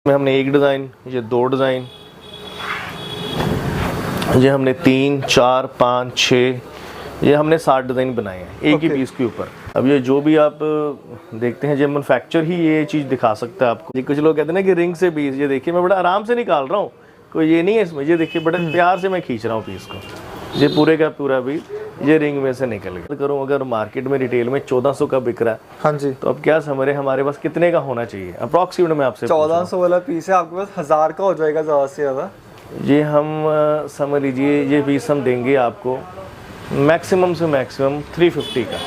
में हमने एक डिज़ाइन, ये दो डिज़ाइन, ये हमने 3, 4, 5, 6, ये हमने 7 डिज़ाइन बनाए हैं एक ही पीस के ऊपर। अब ये जो भी आप देखते हैं, जो मैन्युफैक्चर ही ये चीज़ दिखा सकता है आपको। ये कुछ लोग कहते हैं ना कि रिंग से पीस, ये देखिए मैं बड़ा आराम से निकाल रहा हूँ, कोई ये नहीं है इसमें। ये देखिए बड़े प्यार से मैं खींच रहा हूँ पीस को, ये पूरे का पूरा पीस ये रिंग में से निकल गया। करूँ अगर मार्केट में रिटेल में 1400 का बिक रहा है, हाँ जी, तो अब क्या समझ रहे हमारे पास कितने का होना चाहिए अप्रॉक्सीमेट? में आपसे 1400 वाला पीस है, आपके पास 1000 का हो जाएगा ज़्यादा से ज़्यादा। ये हम समझ लीजिए ये पीस हम देंगे आपको मैक्सिमम से मैक्सिमम 350 का।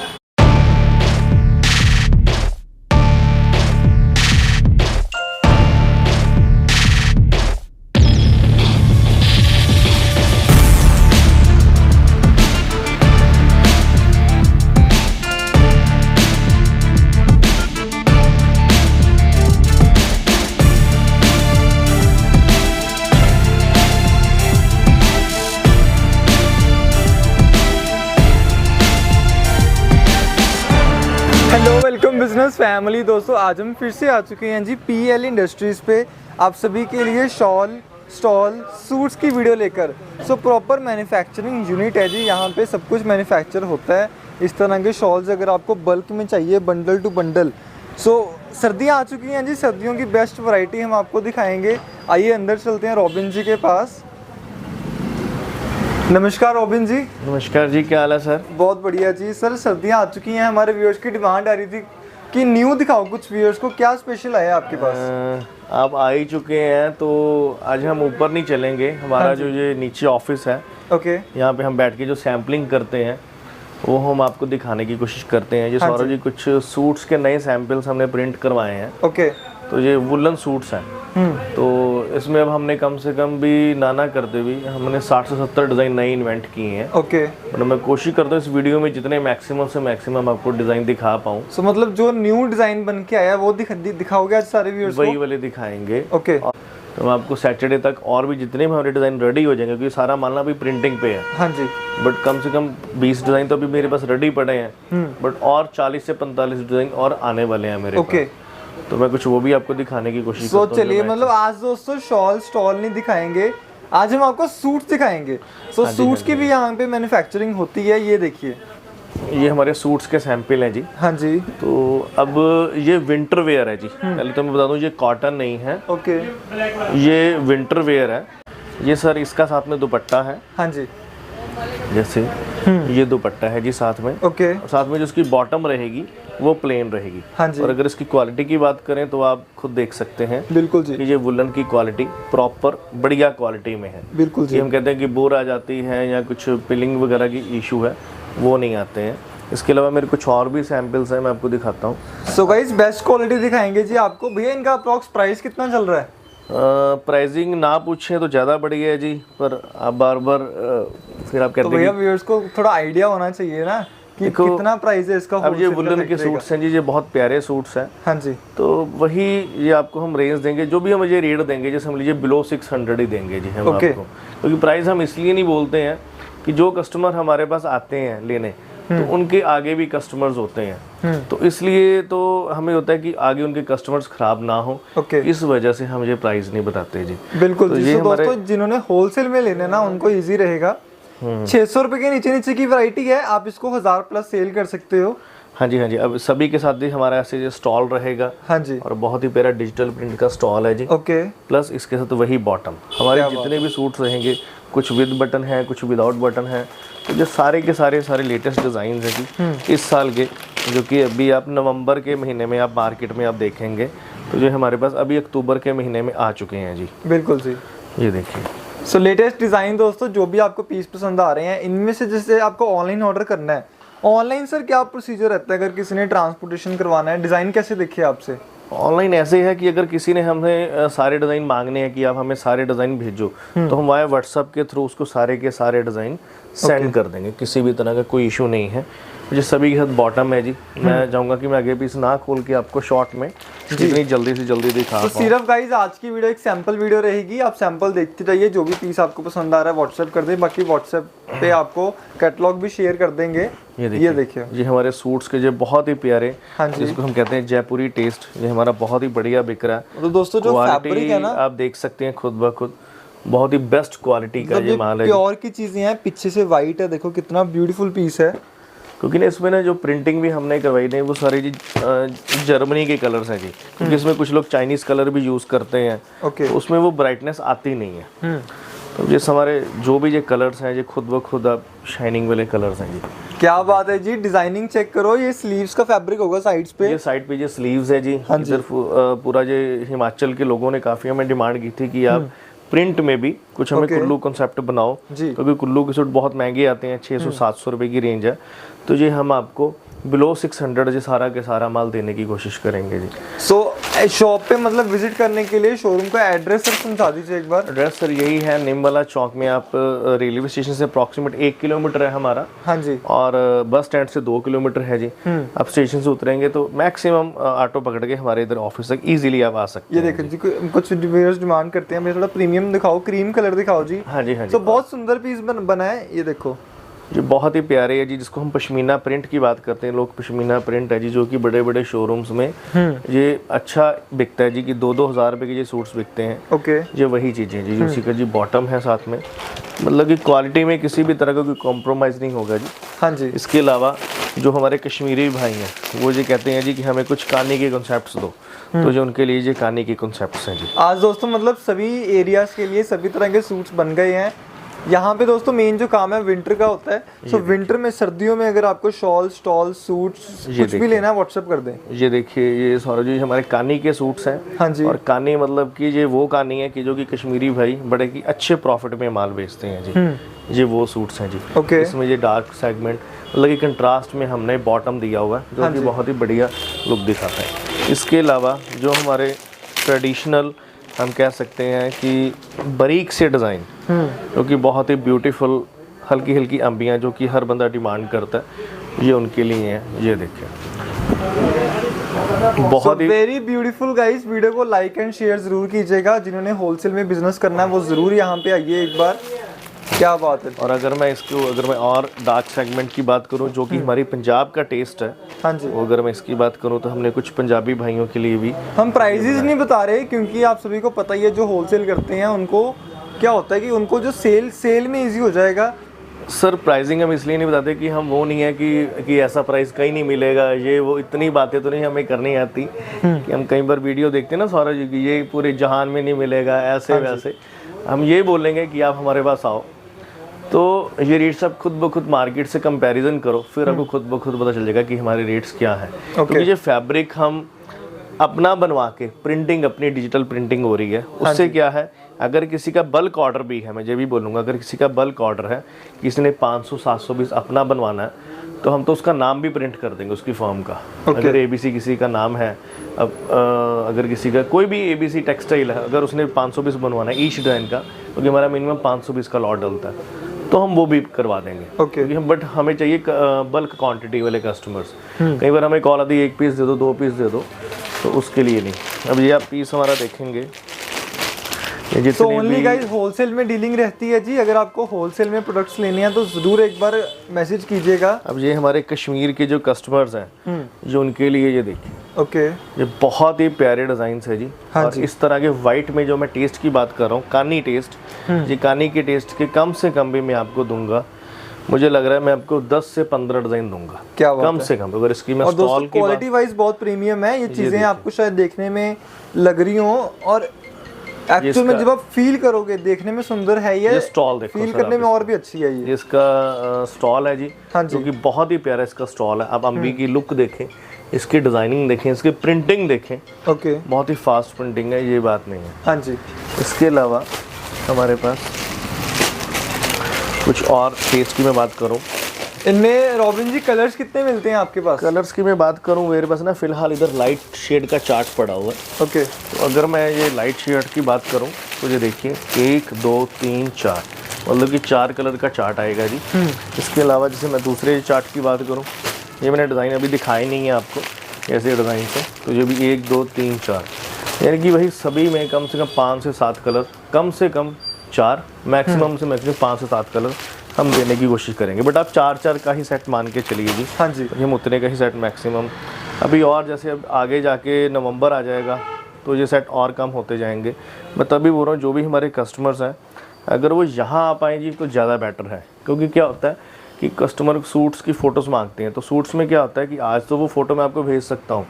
Hello welcome business family. दोस्तों आज हम फिर से आ चुके हैं जी PL इंडस्ट्रीज़ पे आप सभी के लिए शॉल स्टॉल सूट्स की वीडियो लेकर। सो प्रॉपर मैन्युफैक्चरिंग यूनिट है जी, यहाँ पे सब कुछ मैन्युफैक्चर होता है। इस तरह के शॉल्स अगर आपको बल्क में चाहिए, बंडल टू बंडल। सो सर्दियाँ आ चुकी हैं जी, सर्दियों की बेस्ट वैरायटी हम आपको दिखाएंगे। आइए अंदर चलते हैं रॉबिन जी के पास। नमस्कार रॉबिन जी। नमस्कार जी, क्या हाल है सर? बहुत बढ़िया जी। सर सर्दियाँ आ चुकी हैं, हमारे व्यूअर्स की डिमांड आ रही थी कि न्यू दिखाओ कुछ व्यूअर्स को, क्या स्पेशल आया आपके पास? आप आ ही चुके हैं तो आज हम ऊपर नहीं चलेंगे। हमारा जो ये नीचे ऑफिस है, ओके, यहाँ पे हम बैठ के जो सैम्पलिंग करते हैं वो हम आपको दिखाने की कोशिश करते हैं। ये सौरभ जी कुछ सूट्स के नए सैंपल्स हमने प्रिंट करवाए हैं। ओके, तो ये वुलन सूट्स हैं। तो इसमें अब हमने कम से कम भी नाना करते हुए हमने 60 से 70 डिज़ाइन नए इन्वेंट किए हैं। ओके, तो मैं कोशिश करता हूँ इस वीडियो में जितने मैक्सिमम से मैक्सिमम आपको डिज़ाइन दिखा पाऊँ। सो मतलब जो न्यू डिज़ाइन बन के आया वो दिखाओगे आज सारे व्यूअर्स को? वही वाले दिखाएंगे। ओके, तो आपको सैटरडे तक और भी जितने भी हमारे डिज़ाइन रेडी हो जाएंगे, क्योंकि सारा मालना भी प्रिंटिंग पे है। हाँ जी, बट कम से कम 20 डिज़ाइन तो अभी मेरे पास रेडी पड़े हैं, बट और 40 से 45 डिज़ाइन और आने वाले हैं मेरे ओके। तो मैं कुछ वो भी आपको दिखाने की कोशिश करता हूं। सो चलिए, मतलब आज दोस्तों शॉल स्टॉल नहीं दिखाएंगे, आज हम आपको सूट्स दिखाएंगे। सो सूट्स की भी यहाँ पे मैन्युफैक्चरिंग होती है। ये देखिए, ये हमारे सूट्स के सैंपल हैं जी। हाँ जी। तो अब ये विंटर वेयर है जी। पहले तो मैं बता दूं ये कॉटन नहीं है। ओके, ये विंटर वेयर है। ये सर इसका साथ में दुपट्टा है। हाँ जी, जैसे ये दुपट्टा है जी साथ में। ओके, साथ में जो उसकी बॉटम रहेगी वो प्लेन रहेगी। हाँ जी। और अगर इसकी क्वालिटी की बात करें तो आप खुद देख सकते हैं बिल्कुल जी, कि ये वुलन की क्वालिटी प्रॉपर बढ़िया क्वालिटी में है। बिल्कुल जी। हम कहते हैं कि बोर आ जाती है या कुछ पिलिंग वगैरह की इशू है, वो नहीं आते हैं। इसके अलावा मेरे कुछ और भी सैंपल्स हैं, मैं आपको दिखाता हूँ। सो गाइस बेस्ट क्वालिटी दिखाएंगे जी आपको। भैया इनका अप्रॉक्स प्राइस कितना चल रहा है? प्राइसिंग ना पूछें तो ज़्यादा बढ़िया है जी, पर आप बार बार फिर आप कहते हैं तो भैया व्यूअर्स को थोड़ा आइडिया होना चाहिए ना कि कितना प्राइस है इसका। अब ये वुलन के सूट्स हैं जी, ये बहुत प्यारे सूट्स हैं। हाँ जी, तो वही ये आपको हम रेंज देंगे, जो भी हम ये रेट देंगे, जैसे हम लीजिए बिलो 600 ही देंगे जी हम आपको। क्योंकि प्राइस हम इसलिए नहीं बोलते हैं कि जो कस्टमर हमारे पास आते हैं लेने, तो उनके आगे भी कस्टमर्स होते हैं, तो इसलिए तो हमें होता है कि आगे उनके कस्टमर्स खराब ना हो, इस वजह से हम ये प्राइस नहीं बताते जी। बिल्कुल तो जी। ये दोस्तों जिन्होंने होलसेल में लेने ना उनको इजी रहेगा। 600 रुपए के नीचे नीचे की वैरायटी है, आप इसको 1000 प्लस सेल कर सकते हो। हाँ जी, हाँ जी। अब सभी के साथ भी हमारा ऐसे स्टॉल रहेगा। हाँ जी, और बहुत ही प्यारा डिजिटल प्रिंट का स्टॉल है जी। ओके, प्लस इसके साथ वही बॉटम, हमारे जितने भी सूट्स रहेंगे कुछ विद बटन है, कुछ विदाउट बटन है। तो जो सारे के सारे लेटेस्ट डिज़ाइन है जी इस साल के, जो कि अभी आप नवंबर के महीने में आप मार्केट में आप देखेंगे, तो जो हमारे पास अभी अक्टूबर के महीने में आ चुके हैं जी। बिल्कुल जी, ये देखिए। सो लेटेस्ट डिज़ाइन दोस्तों, जो भी आपको पीस पसंद आ रहे हैं इनमें से जैसे आपको ऑनलाइन ऑर्डर करना है, ऑनलाइन सर क्या प्रोसीजर रहता है? अगर किसी ने ट्रांसपोर्टेशन करवाना है, डिज़ाइन कैसे देखे आपसे? ऑनलाइन ऐसे है कि अगर किसी ने हमें सारे डिज़ाइन मांगने हैं कि आप हमें सारे डिज़ाइन भेजो, तो हम वाया व्हाट्सअप के थ्रू उसको सारे के सारे डिज़ाइन सेंड कर देंगे, किसी भी तरह का कोई इशू नहीं है। मुझे सभी के साथ बॉटम है जी। मैं चाहूँगा कि मैं आगे पीस ना खोल के आपको शॉर्ट में जितनी जल्दी से जल्दी दिखा तो पाऊँ। सिर्फ गाइज आज की वीडियो एक सैंपल वीडियो रहेगी, आप सैंपल देखते जाइए, जो भी पीस आपको पसंद आ रहा है व्हाट्सएप कर दें, बाकी व्हाट्सएप पे आपको कैटलॉग भी शेयर कर देंगे। ये देखिए ये हमारे सूट्स के जो बहुत ही प्यारे, हाँ जी, जिसको हम कहते हैं जयपुरी टेस्ट, ये हमारा बहुत ही बढ़िया बिक रहा है। तो दोस्तों जो फैब्रिक है ना, आप देख सकते हैं खुद ब खुद, बहुत ही बेस्ट क्वालिटी का ये माल है। प्योर की चीजें हैं, पीछे से वाइट है, देखो कितना ब्यूटीफुल पीस है। क्योंकि ना इसमें ना जो प्रिंटिंग भी हमने करवाई नहीं, वो सारी जी जर्मनी के कलर्स हैं जी, क्योंकि इसमें कुछ लोग चाइनीज कलर भी यूज करते हैं, ओके, तो उसमें वो ब्राइटनेस आती नहीं है। तो जिस हमारे जो भी ये कलर्स हैं, ये खुद ब खुद आप शाइनिंग वाले कलर्स हैं जी। क्या बात है जी, डिजाइनिंग चेक करो, ये स्लीव्स का फैब्रिक होगा साइड्स पे। ये साइड पे ये स्लीव्स है जी। हाँ जी। इधर पूरा ये हिमाचल के लोगों ने काफी हमें डिमांड की थी कि आप प्रिंट में भी कुछ हमें कुल्लू कॉन्सेप्ट बनाओ, क्योंकि कुल्लू के सूट बहुत महंगे आते हैं, 600-700 रुपए की रेंज है। तो ये हम आपको बिलो 600 ये सारा के सारा माल देने की कोशिश करेंगे जी। सो शॉप पे मतलब विजिट करने के लिए शोरूम का एड्रेस सर समझा दीजिए एक बार। एड्रेस सर यही है, निम्बला चौक में। आप रेलवे स्टेशन से अप्रॉक्सीमेट 1 किलोमीटर है हमारा, हाँ जी, और बस स्टैंड से 2 किलोमीटर है जी। आप स्टेशन से उतरेंगे तो मैक्सिमम ऑटो पकड़ के हमारे इधर ऑफिस तक इजीली आप आ सकते हैं। ये देखो जी, कुछ व्यूअर्स डिमांड करते हैं मुझे थोड़ा प्रीमियम दिखाओ, क्रीम कलर दिखाओ जी। हाँ जी, हाँ जी। तो बहुत सुंदर पीस बना है, ये देखो जो बहुत ही प्यारे है जी, जिसको हम पश्मीना प्रिंट की बात करते हैं लोग, पश्मीना प्रिंट है जी, जो कि बड़े बड़े शोरूम्स में ये अच्छा बिकता है जी, कि 2-2 हज़ार रुपए के ये सूट्स बिकते हैं। ओके, ये वही चीज़ें जी, उसी का जी बॉटम है साथ में, मतलब कि क्वालिटी में किसी भी तरह का कोई कॉम्प्रोमाइज़ नहीं होगा जी। हाँ जी। इसके अलावा जो हमारे कश्मीरी भाई हैं, वो ये कहते हैं जी कि हमें कुछ कानी के कॉन्सेप्ट्स दो, तो जो उनके लिए ये कानी के कॉन्सेप्ट्स हैं जी। आज दोस्तों मतलब सभी एरियाज के लिए सभी तरह के सूट्स बन गए हैं। यहाँ पे दोस्तों मेन जो काम है विंटर का होता है। सो विंटर में, सर्दियों में अगर आपको शॉल, स्टॉल, सूट्स कुछ भी लेना है व्हाट्सएप कर दें। ये देखिए, ये सौरभ जी हमारे कानी के सूट्स हैं। हाँ जी। और कानी मतलब कि ये वो कानी है कि जो कि कश्मीरी भाई बड़े की अच्छे प्रॉफिट में माल बेचते हैं जी। ये वो सूट्स हैं जी। ओके। इसमें ये डार्क सेगमेंट, मतलब कि कंट्रास्ट में हमने बॉटम दिया हुआ है, जो कि बहुत ही बढ़िया लुक दिखाता है। इसके अलावा जो हमारे ट्रेडिशनल हम कह सकते हैं कि बारीक से डिज़ाइन, जो कि बहुत ही ब्यूटीफुल हल्की हल्की अंबियाँ, जो कि हर बंदा डिमांड करता है, ये उनके लिए हैं। ये देखिए, बहुत ही वेरी ब्यूटीफुल गाइस। वीडियो को लाइक एंड शेयर जरूर कीजिएगा। जिन्होंने होलसेल में बिजनेस करना है वो जरूर यहाँ पे आइए एक बार। क्या बात है। और अगर मैं और डार्क सेगमेंट की बात करूं, जो कि हमारी पंजाब का टेस्ट है, हाँ जी, वो अगर मैं इसकी बात करूं तो हमने कुछ पंजाबी भाइयों के लिए भी, हम प्राइजेस नहीं बता रहे क्योंकि आप सभी को पता ही है जो होलसेल करते हैं उनको क्या होता है कि उनको जो सेल में इजी हो जाएगा। सर प्राइसिंग हम इसलिए नहीं बताते कि हम वो नहीं है कि ऐसा प्राइस कहीं नहीं मिलेगा, ये वो इतनी बातें तो नहीं हमें करनी आती कि हम कई बार वीडियो देखते हैं ना सौरभ जी की, ये पूरे जहान में नहीं मिलेगा ऐसे वैसे। हम ये बोलेंगे कि आप हमारे पास आओ, तो ये रेट्स आप खुद ब खुद मार्केट से कंपैरिजन करो, फिर आपको खुद ब खुद पता चल जाएगा कि हमारे रेट्स क्या हैं। क्योंकि ये फैब्रिक हम अपना बनवा के, प्रिंटिंग अपनी डिजिटल प्रिंटिंग हो रही है, उससे क्या है, अगर किसी का बल्क ऑर्डर भी है, मैं ये भी बोलूँगा, अगर किसी का बल्क ऑर्डर है, किसी ने 500-700 पीस अपना बनवाना है, तो हम तो उसका नाम भी प्रिंट कर देंगे उसकी फर्म का। अगर ABC किसी का नाम है, अब अगर किसी का कोई भी ABC टेक्सटाइल है, अगर उसने 500 पीस बनवाना है ईच डिज़ाइन का, क्योंकि हमारा मिनिमम 500 पीस का लॉट डलता है, तो हम वो भी करवा देंगे। ओके। बट हमें चाहिए बल्क क्वांटिटी वाले कस्टमर्स। कई बार हमें कॉल आती है 1 पीस दे दो, 2 पीस दे दो, तो उसके लिए नहीं। अब ये आप पीस हमारा देखेंगे, तो ओनली गाइस होलसेल में डीलिंग रहती है जी। अगर आपको होलसेल में प्रोडक्ट्स लेने हैं तो जरूर एक बार मैसेज कीजिएगा। अब ये हमारे कश्मीर के जो कस्टमर्स हैं, जो उनके लिए ये देखिए, ओके, ये बहुत ही प्यारे डिजाइन है जी। हाँ और जी। इस तरह के वाइट में जो मैं टेस्ट की बात कर रहा हूँ, कानी टेस्ट, ये कानी के टेस्ट के कम से कम भी मैं आपको दूंगा, मुझे लग रहा है मैं आपको 10 से 15 डिजाइन दूंगा। क्या बात कम से कम। अगर इसकी मैं और स्टॉल दोस्तों की क्वालिटी वाइज बहुत प्रीमियम है। ये चीजें आपको शायद देखने में लग रही हो और एक्चुअल में जब आप फील करोगे देखने में सुंदर है ये स्टॉल देखो, फील करने में और भी अच्छी है ये। इसका स्टॉल है जी, हाँ जी, जो कि बहुत ही प्यारा इसका स्टॉल है। आप अम्बी की लुक देखें, इसकी डिजाइनिंग देखें, इसकी प्रिंटिंग देखें, ओके, बहुत ही फास्ट प्रिंटिंग है, ये बात नहीं है। हाँ जी। इसके अलावा हमारे पास कुछ और टेस्ट की मैं बात करूं, इनमें रॉबिन जी कलर्स कितने मिलते हैं आपके पास? कलर्स की मैं बात करूं, मेरे पास ना फिलहाल इधर लाइट शेड का चार्ट पड़ा हुआ है। ओके, तो अगर मैं ये लाइट शेड की बात करूं तो ये देखिए 1 2 3 4 मतलब कि 4 कलर का चार्ट आएगा जी। इसके अलावा जैसे मैं दूसरे चार्ट की बात करूँ, ये मैंने डिज़ाइन अभी दिखाई नहीं है आपको ऐसे डिज़ाइन से, तो ये भी 1 2 3 4, यानी कि वही सभी में कम से कम 5 से 7 कलर, कम से कम 4, मैक्सिमम से मैक्सिमम 5 से 7 कलर हम देने की कोशिश करेंगे। बट आप 4 का ही सेट मान के चलिए जी। हाँ जी, हम उतने का ही सेट मैक्सिमम। अभी और जैसे अब आगे जाके नवंबर आ जाएगा तो ये सेट और कम होते जाएंगे। मैं तभी बोल रहा हूँ जो भी हमारे कस्टमर्स हैं अगर वो यहाँ आ पाएँ जी तो ज़्यादा बेटर है, क्योंकि क्या होता है कि कस्टमर सूट्स की फ़ोटोज़ मांगते हैं, तो सूट्स में क्या होता है कि आज तो वो फ़ोटो मैं आपको भेज सकता हूँ,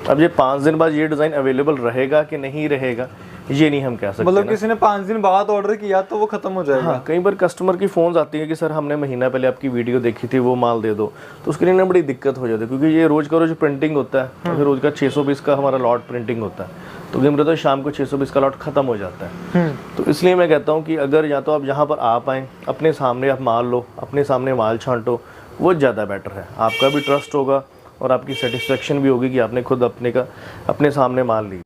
अब ये 5 दिन बाद ये डिज़ाइन अवेलेबल रहेगा कि नहीं रहेगा ये नहीं हम कह सकते। मतलब किसी ने 5 दिन बाद ऑर्डर किया तो वो खत्म हो जाएगा। हाँ, कई बार कस्टमर की फ़ोन्स आती है कि सर हमने महीना पहले आपकी वीडियो देखी थी, वो माल दे दो, तो उसके लिए ना बड़ी दिक्कत हो जाती है, क्योंकि ये रोज़ का रोज़ प्रिंटिंग होता है, फिर रोज़ का 600 पीस का हमारा लॉट प्रिंटिंग होता है, तो गेम रहता है शाम को 600 पीस का लॉट ख़त्म हो जाता है। तो इसलिए मैं कहता हूँ कि अगर या तो आप यहाँ पर आ पाएँ, अपने सामने आप माल लो, अपने सामने माल छांटो, वो ज़्यादा बेटर है। आपका भी ट्रस्ट होगा और आपकी सेटिस्फेक्शन भी होगी कि आपने खुद अपने सामने माल ली।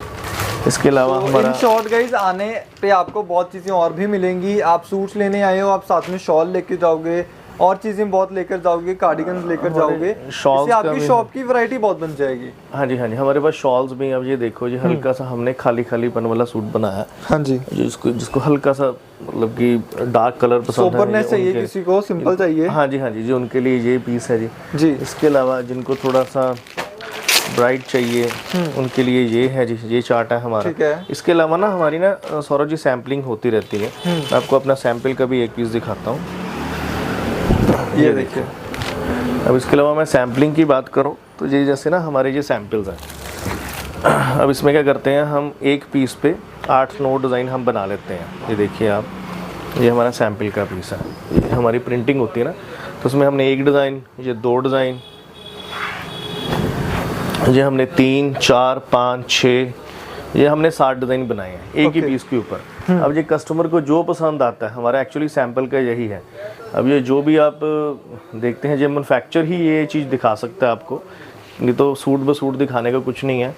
इसके अलावा हमारा इन शॉर्ट गाइज आने पे आपको बहुत चीज़ें और भी मिलेंगी। आप सूट्स लेने आए हो, आप साथ में शॉल लेके जाओगे, और चीज़ें बहुत लेकर जाओगे, कार्डिगन्स लेकर जाओगे, शॉल्स इससे आपकी शॉप की वैरायटी बहुत बन जाएगी। हाँ जी, हाँ जी, हमारे पास शॉल्स भी। अब ये देखो जी, हल्का सा हमने खाली पन वाला सूट बनाया। हाँ जी, जिसको हल्का सा मतलब कि डार्क कलर पसंद है, सोबरनेस चाहिए, किसी को सिंपल चाहिए। हाँ जी, हाँ जी, जो उनके लिए ये पीस है जी। इसके अलावा जिनको थोड़ा सा ब्राइट चाहिए उनके लिए ये है जी, ये चार्ट है हमारा। ठीक है। इसके अलावा ना हमारी ना सौरभ जी सैम्पलिंग होती रहती है। मैं आपको अपना सैंपल का भी एक पीस दिखाता हूँ, ये देखिए। अब इसके अलावा मैं सैम्पलिंग की बात करूँ तो ये जैसे ना हमारे ये सैम्पल्स हैं। अब इसमें क्या करते हैं हम, एक पीस पे 8-9 डिज़ाइन हम बना लेते हैं। ये देखिए आप, ये हमारा सैंपल का पीस है, ये हमारी प्रिंटिंग होती है ना, तो उसमें हमने 1 डिज़ाइन, ये 2 डिज़ाइन, ये हमने 3 4 5 6, ये हमने 7 डिज़ाइन बनाए हैं एक ही पीस के ऊपर। अब ये कस्टमर को जो पसंद आता है, हमारा एक्चुअली सैंपल का यही है। अब ये जो भी आप देखते हैं, जो मैन्युफैक्चर ही ये चीज़ दिखा सकता है आपको, नहीं तो सूट ब सूट दिखाने का कुछ नहीं है।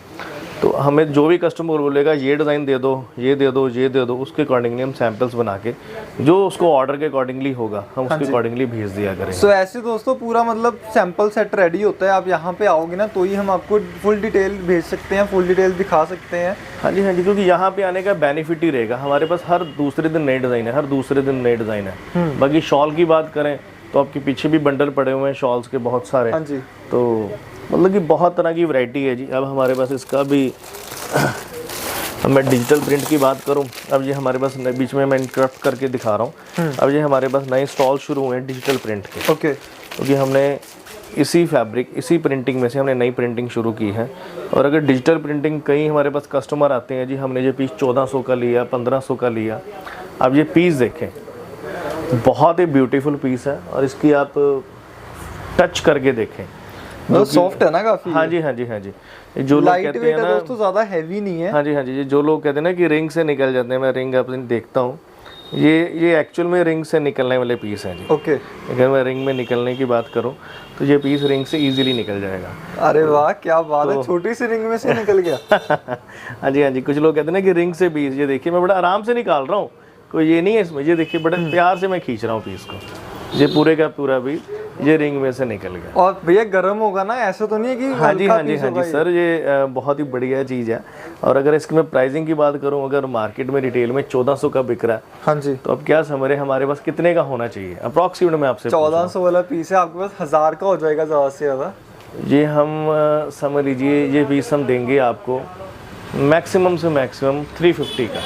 तो हमें जो भी कस्टमर बोलेगा ये डिज़ाइन दे दो, ये दे दो, ये दे दो, उसके अकॉर्डिंगली हम सैंपल्स बना के जो उसको ऑर्डर के अकॉर्डिंगली होगा हम उसके अकॉर्डिंगली भेज दिया करेंगे। सो ऐसे दोस्तों पूरा मतलब सैंपल सेट रेडी होता है। आप यहाँ पे आओगे ना तो ही हम आपको फुल डिटेल भेज सकते हैं, फुल डिटेल दिखा सकते हैं। हाँ जी, हाँ जी, क्योंकि यहाँ पे आने का बेनिफिट ही रहेगा, हमारे पास हर दूसरे दिन नए डिज़ाइन है, हर दूसरे दिन नए डिज़ाइन है। बाकी शॉल की बात करें तो आपके पीछे भी बंडल पड़े हुए हैं शॉल्स के बहुत सारे। हाँ जी, तो मतलब कि बहुत तरह की वैरायटी है जी। अब हमारे पास इसका भी मैं डिजिटल प्रिंट की बात करूं, अब ये हमारे पास बीच में मैं इंटरप्ट करके दिखा रहा हूं, अब ये हमारे पास नए स्टॉल शुरू हुए हैं डिजिटल प्रिंट के। ओके, क्योंकि हमने इसी फैब्रिक, इसी प्रिंटिंग में से हमने नई प्रिंटिंग शुरू की है। और अगर डिजिटल प्रिंटिंग, कई हमारे पास कस्टमर आते हैं जी, हमने ये पीस 1400 का लिया, 1500 का लिया। अब ये पीस देखें, बहुत ही ब्यूटीफुल पीस है, और इसकी आप टच करके देखें, सॉफ्ट है ना काफी। हाँ जी, हाँ जी, हाँ जी, जो लोग कहते हैं ना दोस्तों ज्यादा हैवी नहीं है। हाँ जी, हाँ जी, जो लोग कहते हैं ना कि रिंग से निकल जाते हैं, मैं रिंग अपनी देखता हूँ, ये एक्चुअल में रिंग से निकलने वाले पीस हैं जी। ओके, अगर मैं रिंग में निकलने की बात करूँ तो ये पीस रिंग से इजीली निकल जाएगा। अरे वाह, क्या बात है, छोटी सी रिंग में से निकल गया। हाँ जी, हाँ जी, कुछ लोग कहते हैं ना कि रिंग से पीस, ये देखिए मैं बड़ा आराम से निकाल रहा हूँ, कोई ये नहीं है इसमें, ये देखिए बड़े प्यार से मैं खींच रहा हूँ पीस को, ये पूरे का पूरा भी ये रिंग में से निकल गया। और भैया गर्म होगा ना, ऐसा तो नहीं है कि हाँ जी, हाँ जी, हाँ जी सर, ये बहुत ही बढ़िया चीज़ है। और अगर इसकी मैं प्राइसिंग की बात करूँ, अगर मार्केट में रिटेल में 1400 का बिक रहा है, हाँ जी, तो अब क्या समझ रहे हमारे पास कितने का होना चाहिए अप्रॉक्सीमेट? मैं आपसे 1400 वाला पीस है, आपके पास 1000 का हो जाएगा ज़्यादा से ज़्यादा। ये हम समझ लीजिए ये पीस हम देंगे आपको मैक्सिमम से मैक्सिमम 350 का,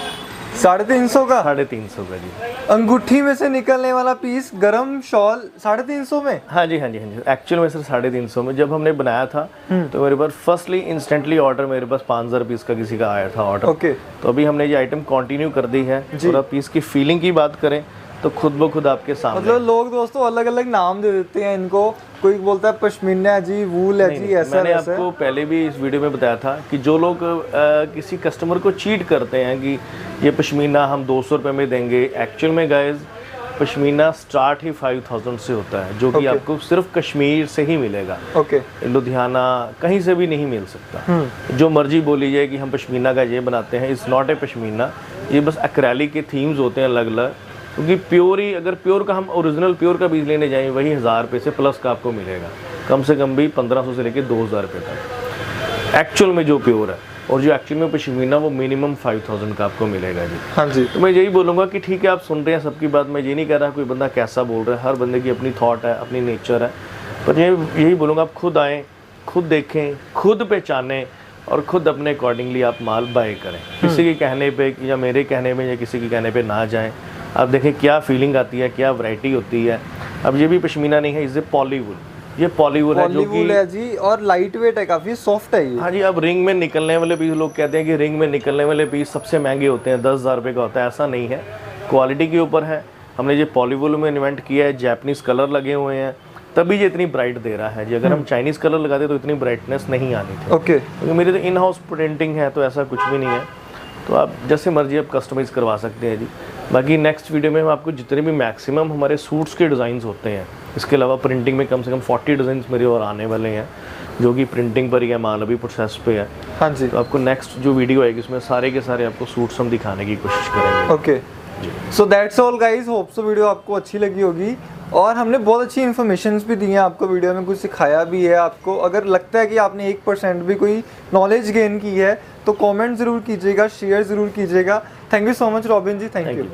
350 का, 350 का जी। अंगूठी में से निकलने वाला पीस, गरम शॉल 350 में। हाँ जी, हाँ जी, हाँ जी, एक्चुअल में सर 350 में जब हमने बनाया था तो मेरे पास फर्स्टली इंस्टेंटली ऑर्डर मेरे पास 5000 पीस का किसी का आया था ऑर्डर। ओके, तो अभी हमने ये आइटम कंटिन्यू कर दी है। और अब पीस की फीलिंग की बात करें तो खुद ब खुद आपके सामने, मतलब लोग दोस्तों अलग अलग नाम दे देते हैं इनको, कोई बोलता है पश्मीना है जी, वूल है जी, ऐसा मैंने वैसा। आपको पहले भी इस वीडियो में बताया था कि जो लोग किसी कस्टमर को चीट करते हैं कि ये पश्मीना हम 200 रुपये में देंगे, एक्चुअल में गाइज पश्मीना स्टार्ट ही 5000 से होता है, जो कि आपको सिर्फ कश्मीर से ही मिलेगा। ओके, लुधियाना कहीं से भी नहीं मिल सकता। जो मर्जी बोली जाए कि हम पश्मीना का ये बनाते हैं, इट्स नॉट ए पश्मीना, ये बस एक्रेलिक के थीम्स होते हैं अलग अलग, क्योंकि प्योर ही, अगर प्योर का हम ओरिजिनल प्योर का बीज लेने जाएं वही 1000 रुपये से प्लस का आपको मिलेगा, कम से कम भी 1500 से लेके 2000 रुपये तक एक्चुअल में जो प्योर है। और जो एक्चुअल में पश्मीना वो मिनिमम 5000 का आपको मिलेगा जी। हाँ जी। तो मैं यही बोलूँगा कि ठीक है आप सुन रहे हैं सबकी बात, मैं ये नहीं कह रहा कोई बंदा कैसा बोल रहा है, हर बंदे की अपनी थॉट है, अपनी नेचर है, पर यही बोलूँगा आप खुद आएँ, खुद देखें, खुद पहचानें और खुद अपने अकॉर्डिंगली आप माल बाय करें। किसी के कहने पे या मेरे कहने में या किसी के कहने पे ना जाएं। आप देखें क्या फीलिंग आती है, क्या वैरायटी होती है। अब ये भी पश्मीना नहीं है, इसे पॉलीवुल, ये पॉलीवुल है जो कि है जी, और लाइट वेट है, काफ़ी सॉफ्ट है ये। हाँ जी। अब रिंग में निकलने वाले पीस, लोग कहते हैं कि रिंग में निकलने वाले पीस सबसे महंगे होते हैं, 10,000 रुपये का होता है, ऐसा नहीं है, क्वालिटी के ऊपर है। हमने ये पॉलीवुल में इन्वेंट किया है, जैपनीज़ कलर लगे हुए हैं, तभी ये इतनी ब्राइट दे रहा है जी। अगर हम चाइनीज़ कलर लगाते तो इतनी ब्राइटनेस नहीं आनी थी। ओके। क्योंकि मेरी तो इन हाउस प्रिंटिंग है, तो ऐसा कुछ भी नहीं है, तो आप जैसे मर्जी आप कस्टमाइज़ करवा सकते हैं जी। बाकी नेक्स्ट वीडियो में हम आपको जितने भी मैक्सिमम हमारे सूट्स के डिज़ाइंस होते हैं, इसके अलावा प्रिंटिंग में कम से कम 40 डिज़ाइंस मेरे और आने वाले हैं, जो कि प्रिंटिंग पर ही है, माल अभी प्रोसेस पे है। हाँ जी। तो आपको नेक्स्ट जो वीडियो आएगी उसमें सारे के सारे आपको सूट्स हम दिखाने की कोशिश करेंगे। Okay, so that's all guys, hope so video आपको अच्छी लगी होगी और हमने बहुत अच्छी इन्फॉर्मेशंस भी दी हैं आपको, वीडियो में कुछ सिखाया भी है आपको। अगर लगता है कि आपने 1% भी कोई नॉलेज गेन की है तो कमेंट ज़रूर कीजिएगा, शेयर ज़रूर कीजिएगा। Thank you so much Robin ji, thank you.